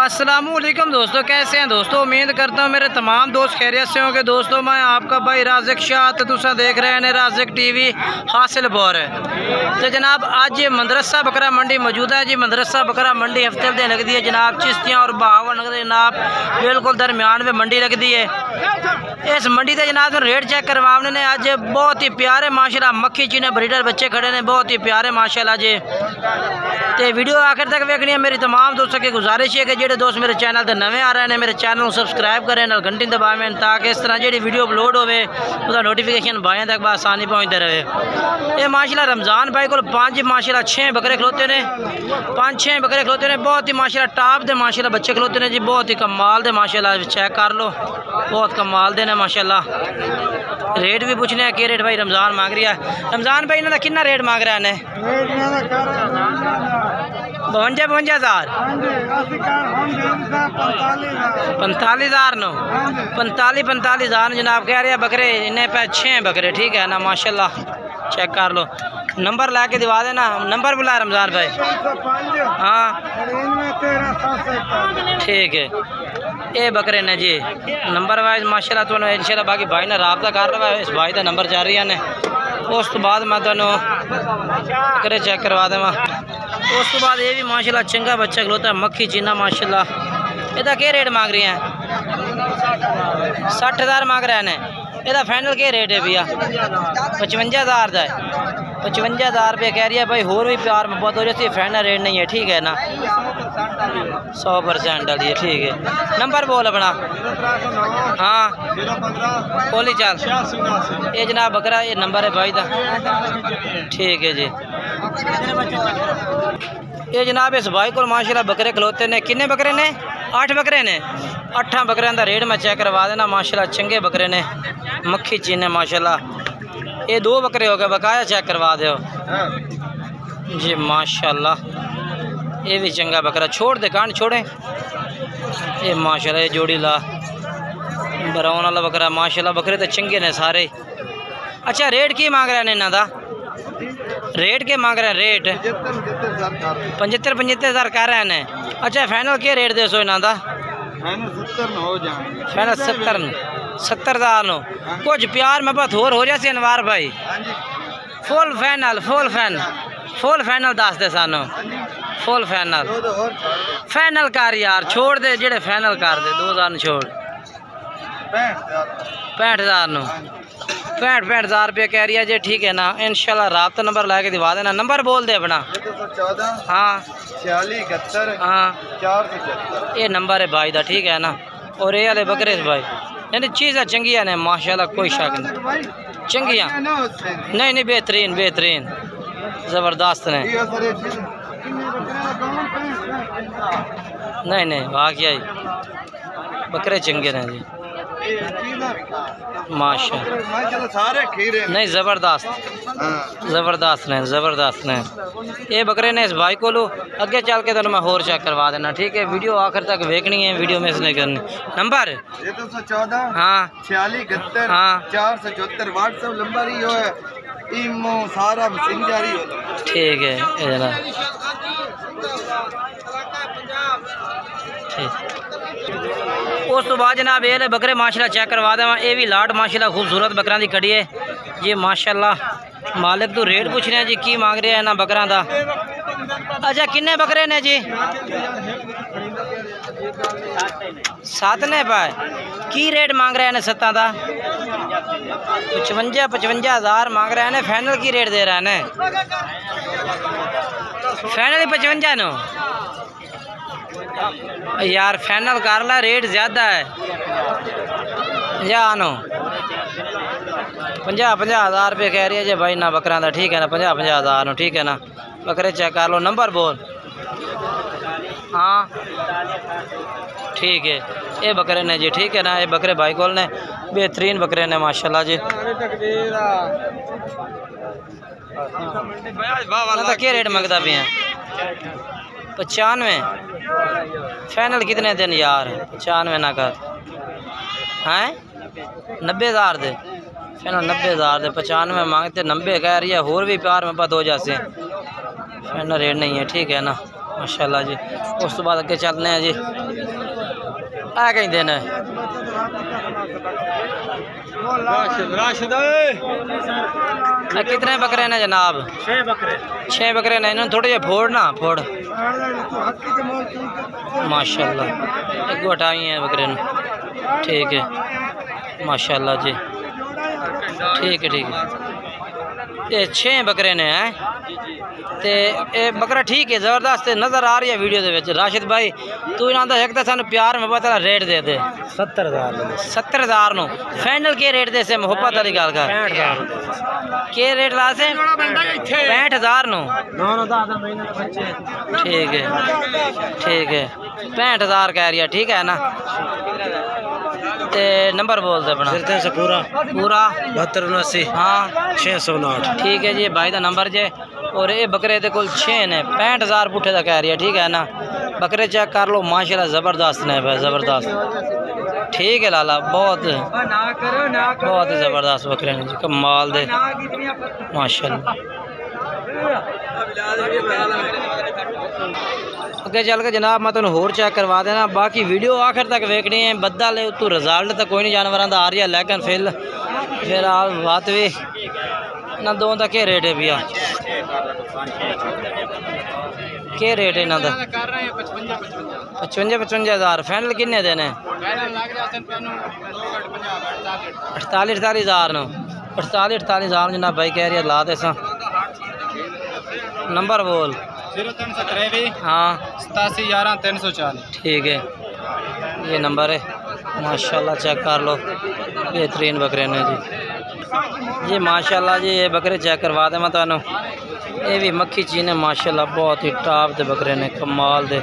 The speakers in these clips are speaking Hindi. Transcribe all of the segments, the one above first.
अस्सलामुअलैकुम दोस्तों, कैसे हैं दोस्तों। उम्मीद करता हूँ मेरे तमाम दोस्त खैरियत से होंगे। दोस्तों मैं आपका भाई राज़िक शाह, तो तुसा देख रहे हैं राज़िक टीवी हासिलपुर। तो जनाब आज मदरसा बकरा मंडी मौजूद है जी। मदरसा बकरा मंडी हफ्ते दिन लगती है जनाब। चिश्तियाँ और बहावा लगते जनाब बिल्कुल दरमियान में मंडी लगती है। इस मंडी से जनाब रेट चेक करवाने ने आज बहुत ही प्यारे माशाल्लाह मक्खी चीने ब्रीडर बच्चे खड़े ने, बहुत ही प्यारे माशाल्लाह जी। तो वीडियो आखिर तक देखनी है। मेरी तमाम दोस्तों की गुजारिश है कि जेडे दोस्त मेरे चैनल पर नवे आ रहे हैं मेरे चैनल को सब्सक्राइब करें, नाल घंटी दबावें, ताकि इस तरह जी वीडियो अपलोड होवे उसका नोटिफिकेशन भाइयों तक आसानी पहुँचते रहे। ये माशाल्लाह रमज़ान भाई को 5 माशाल्लाह 6 बकरे खलोते ने, 5-6 बकरे खलोते ने। बहुत ही माशाल्लाह टॉप दे माशाल्लाह बच्चे खलोते ने जी, बहुत ही कमाल दे माशाल्लाह। चेक कर लो, बहुत कमाल दे ने माशाल्लाह। रेट भी पूछने हैं कि रेट भाई रमज़ान मांग रही है। रमज़ान भाई इन्होंने कितना रेट मांग रहा है? 52,000 45,000 नो 45,000 जनाब कह रहे हैं बकरे। इन्हें पे 6 बकरे, ठीक है ना माशाल्लाह। चेक कर लो, नंबर ला के दिवा देना। नंबर बुला रमज़ान भाई। हाँ ठीक है, ये बकरे ने जी नंबर वाइज माशाल्लाह। तो इंशाल्लाह बाकी भाई ने राब्ता कर रहा है, इस भाई का नंबर जा रही है ने। उस तो बाद मैं तुम्हें बकरे चेक करवा देवा। उस तो बाद ये भी माशाल्लाह चंगा बच्चा खलोता है मक्खी चीना माशाल्लाह। इसका क्या रेट मांग रही हैं? 60,000 मांग रहे हैं। इसका फाइनल क्या रेट है भैया? 55,000 का है। 55,000 रुपये कह रही है भाई। होर भी प्यार मोहब्बत हो जाती है, फाइनल रेट नहीं है, ठीक है ना। 100% डाली है, ठीक है। नंबर बोल अपना। हाँ बोली चल। ये जनाब बकरा ये नंबर है भाई का, ठीक है जी। ये जनाब इस भाई को माशाल्लाह बकरे खलोते ने। किन्ने बकरे ने? 8 बकरे ने। 8 बकरे का रेट मैं चेक करवा देना माशाल्लाह। चंगे बकरे ने मक्खी चीने माशाल्लाह। ये 2 बकरे हो गए, बकाया चेक करवा दो जी माशाल्लाह। ये भी चंगा बकरा, छोड़ दे कान छोड़े। ये माशाल्लाह ये जोड़ी ला ब्राउन वाला बकरा माशाल्लाह। बकरे तो चंगे ने सारे। अच्छा रेट की मांग रहे हैं इन्हों का? रेट के मांग रहे हैं? रेट 75,000 कह रहे हैं। अच्छा फाइनल क्या रेट दे सो इन्हों का? Final 70,000 no. कुछ प्यार मोहब्बत होर हो जाए अनवार भाई। फुल फाइनल दस दे सानू। फुल फाइनल कर यार, छोड़ दे जेड़े फाइनल कर दे। 2,000 छोड़। 65,000 नो 65,000 रुपये कह रही है जी, ठीक है ना। इंशाल्लाह रात नंबर ला के दिवा देना। नंबर बोल दे अपना। 14 हाँ 46 71 हाँ 475। ये नंबर है भाई का, ठीक है ना। और ये वाले बकरे भाई यानी चीज़ें चंगिया ने माशाल्लाह, कोई शक नहीं। चंगिया नहीं बेहतरीन ज़बरदस्त ने। नहीं वाकई बकरे चंगे ने जी माशाल्लाह। नहीं ज़बरदस्त ने ये बकरे ने। इस भाई को लो अगे चल के तो मैं होर चेक करवा देना, ठीक है। वीडियो आखिर तक देखनी है, वीडियो मिस नहीं करनी। नंबर 14 हाँ 46 71 हाँ 474 व्हाट्सएप नंबर ही है। इमो सारा सिंह जारी हो, ठीक है। उस तो बाद जनाब ये बकरे माशाल्लाह चेक करवा देवा। ये भी लाट माशाल्लाह खूबसूरत बकरा की कड़ी है जी माशाल्लाह। मालिक तो रेट पूछ रहे हैं जी की मांग रहे हैं ना बकरा का। अच्छा किन्ने बकरे ने जी? 7 ने पाए। की रेट मांग रहे हैं 7 का? 55,000 मांग रहे हैं। फाइनल की रेट दे रहा है? फाइनल 55 नो यार। फाइनल कर ला, रेट ज़्यादा है। या नो 50,000 रुपये कह रही है जी भाई ना बकरा था, ठीक है ना। 50,000 नो, ठीक है ना। बकरे चेक कर लो। नंबर बोल। हाँ ठीक है, ये बकरे ने जी, ठीक है ना। ये बकरे भाई को ने बेहतरीन बकरे ने माशाल्लाह जी। तो क्या रेट मंगता पे हैं? 95। फाइनल कितने दिन यार? 95 ना कर हैं। 90,000 दे फाइनल। 90,000 दे 95 मांगते, 90 कह रही है। होर भी प्यार में बात हो जाते। फाइनल रेट नहीं है, ठीक है ना। माशाल्लाह जी। उस तो बाद अगे चलने हैं जी। आ कहते हैं कितने बकरे ने जनाब? 6 बकरे ने। इन्होंने थोड़े जे फोड़ ना फोड़ माशाल्लाह। एक हटाई है बकरे ने। ठीक है माशाल्लाह जी। ठीक है ये 6 बकरे ने हैं ते ये बकरा ठीक है ज़बरदस्त नज़र आ रही है वीडियो के विच। राशिद भाई तू इन्हों का एक तो सानू प्यार मुहब्बत वाला रेट दे दे। 70,000 नो फाइनल के रेट दे से मुहब्बत वाली गल कर। के रेट ला से 65,000 नो। ठीक है 65,000 कह रही है। ठीक है ना ते नंबर बोल दे अपना पूरा 7279। हाँ 659। ठीक है जी भाई का नंबर जे। और ये बकरे दे कोल 6 ने 65,000 पुठे का कह रही है। ठीक है ना बकरे चेक कर लो माशाल्लाह ज़बरदस्त ने भाई ज़बरदस्त। ठीक है लाला बहुत ही ज़बरदस्त बकरे ने कमाल दे माशाल्लाह। अगे चल के जनाब मैं तुम होर चेक करवा देना। बाकी वीडियो आखिर तक वेखनी है। बद्दा ले तू रिजल्ट तो कोई नहीं जानवरों का आ रही है लेकिन फिर बात भी ना दो का क्या रेट है भैया? क्या रेट है इन्हों का? 55,000 फाइनल किन्ने देने? 48,000 नो 48,000 जनाब भाई कह रही है ला दे सा। नंबर बोल 0323। हाँ 8711 ठीक है ये नंबर है माशाल्लाह। चेक कर लो बेहतरीन बकरे ने जी माशाल्लाह जी। ये बकरे चेक करवा दे मैं तुहानू। ये भी मक्खी चीने माशाल्लाह बहुत ही टॉप दे बकरे ने कमाल दे।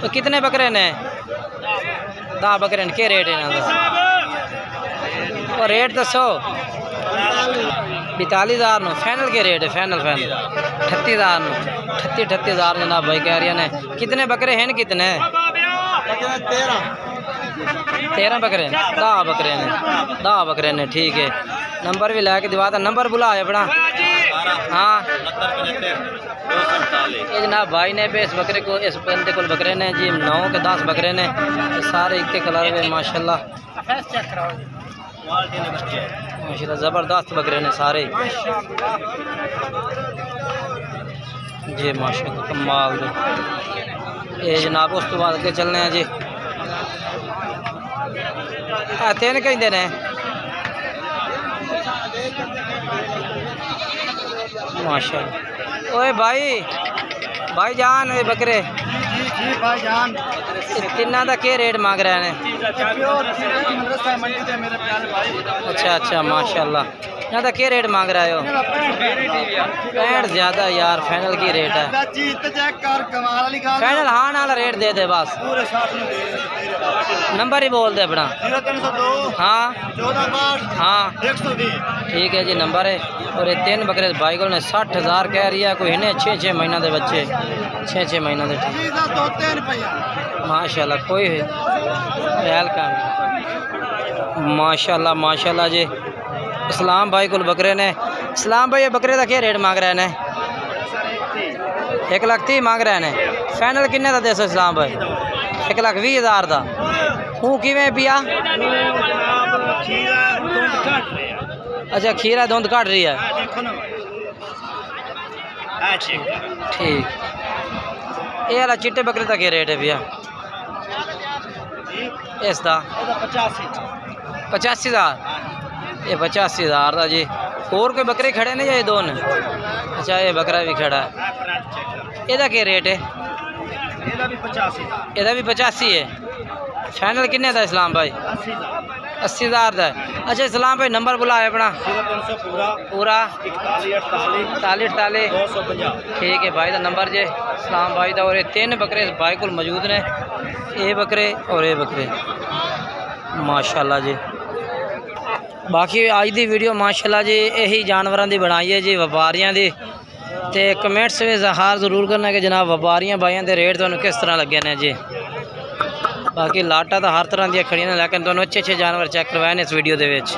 तो कितने बकरे ने? 10 बकरे ने। क्या रेट है इन्हों का? और रेट दसो। 42,000 नो फाइनल के रेट है? फाइनल 38,000 नो 38,000 जनाब भाई कह रही ने। कितने बकरे हैं? कितने? 13 बकरे 10 बकरे ने 10 बकरे ने। ठीक है नंबर भी लैके दिवा था। नंबर बुला अपना। हाँ ये जनाब भाई ने पे इस बकरे को इस बंदे को बकरे ने जी 9 के 10 बकरे ने सारे एक कलर में माशाल्लाह माशाल्लाह ज़बरदस्त बकरे ने सारे जी माशाल्लाह कमाल दे। ये जनाब उस तो बाद के चलने हैं जी। 3 कहते हैं माशाल्लाह। ओए भाई जान ये बकरे भाई जान तिना का क्या रेट मांग रहे हैं? अच्छा माशाल्लाह। यहाँ का क्या रेट मांग रहे हो? 65 ज़्यादा यार फाइनल की रेट है। फाइनल हाँ नाल रेट दे दे बस। नंबर ही बोल दे अपना। 0302। हाँ 1462। 120। ठीक है जी नंबर है। और ये 3 बकरे भाई को ने 60,000 कह रही है। कोई इन्हें 6 महीना के बच्चे 6 महीना के माशाल्लाह। कोई वेलकम माशाल्लाह जी। इस्लाम भाई को बकरे ने। इस्लाम भाई ये बकरे का क्या रेट मांग रहे हैं? 1,30,000 मांग रहे हैं। फाइनल किन्ने का दे सो इस्लाम भाई? 1,20,000 का। हूँ किमें पिया? अच्छा खीरा धुंध कट रही है। ठीक ये वाला चिट्टे बकरे का क्या रेट है भैया? इसका 85,000। ये 85,000 का जी। और कोई बकरे खड़े ने या ये दो ने? अच्छा ये बकरा भी खड़ा है। ਇਹਦਾ क्या रेट है? ਇਹਦਾ भी 85 है। फाइनल किन्ने का इस्लाम भाई? 80,000 का। अच्छा इस्लाम भाई नंबर बुलाए अपना। पूरा 4148। ठीक है भाई का नंबर जे इस्लाम भाई का। और ये 3 बकरे भाई को मौजूद ने। ये बकरे और ये बकरे माशाल्लाह जी। बाकी आज की वीडियो माशाल्लाह जी यही जानवरों की बनाई है जी व्यापारियों की। तो कमेंट्स में इजहार जरूर करना कि जनाब व्यापारियों भाइयों के रेट तुहानू किस तरह लगे ने जी। बाकी लाटा तो हर तरह दी खड़ियां ने लेकिन तुहानू अच्छे जानवर चेक करवाए इस वीडियो के विच।